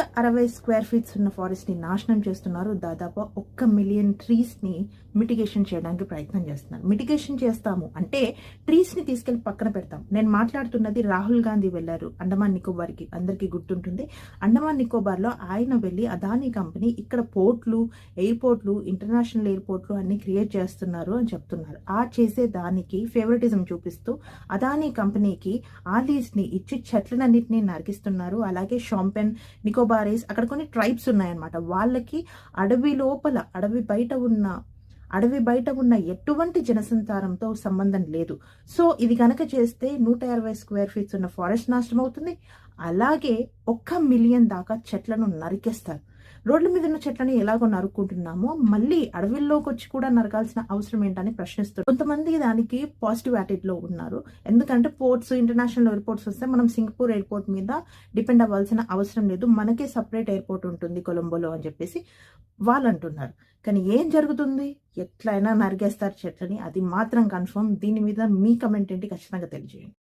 160 square feets ఉన్న forest ని నాశనం చేస్తున్నారు. దాదాపు 1 మిలియన్ ట్రీస్ ని మిటిగేషన్ చేయడానికి ప్రయత్నం చేస్తున్నారు. మిటిగేషన్ చేస్తాము అంటే ట్రీస్ ని తీసుకెళ్లి పక్కన పెడతాం. నేను మాట్లాడుతున్నది రాహుల్ గాంధీ వెళ్లారు అండమాన్ నికోబార్ కి, అందరికీ గుర్తుంటుంది. అండమాన్ నికోబార్ లో ఆయన వెళ్లి అదానీ కంపెనీ ఇక్కడ పోర్ట్లు, ఎయిర్పోర్ట్లు, ఇంటర్నేషనల్ ఎయిర్పోర్ట్లు అన్ని క్రియేట్ చేస్తున్నారు అని చెప్తున్నారు. ఆ చేసే దానికి ఫేవరెటిజం చూపిస్తూ అదానీ కంపెనీకి ఆ లీజ్ ని ఇచ్చి చెట్లన్నింటినీ నరికిస్తున్నారు. అలాగే షాంపెన్, నికోబారీస్ అక్కడ కొన్ని ట్రైబ్స్ ఉన్నాయన్నమాట. వాళ్ళకి అడవి బయట ఉన్న ఎటువంటి జనసంచారంతో సంబంధం లేదు. సో ఇది కనుక చేస్తే 160 స్క్వేర్ ఫీట్స్ ఉన్న ఫారెస్ట్ నాశనం అవుతుంది. అలాగే 1 మిలియన్ దాకా చెట్లను నరికేస్తారు. రోడ్ల మీద ఉన్న చెట్లని ఎలాగో నరుక్కుంటున్నామో మళ్ళీ అడవిల్లోకి వచ్చి కూడా నరకాల్సిన అవసరం ఏంటని ప్రశ్నిస్తారు. కొంతమంది దానికి పాజిటివ్ యాటిట్యూడ్ లో ఉన్నారు. ఎందుకంటే పోర్ట్స్, ఇంటర్నేషనల్ ఎయిర్పోర్ట్స్ వస్తే మనం సింగపూర్ ఎయిర్పోర్ట్ మీద డిపెండ్ అవ్వాల్సిన అవసరం లేదు, మనకే సపరేట్ ఎయిర్పోర్ట్ ఉంటుంది కొలంబోలో అని చెప్పేసి వాళ్ళు అంటున్నారు. కానీ ఏం జరుగుతుంది? ఎట్లయినా నరికేస్తారు చెట్లని, అది మాత్రం కన్ఫర్మ్. దీని మీద మీ కమెంట్ ఏంటి ఖచ్చితంగా తెలియజేయండి.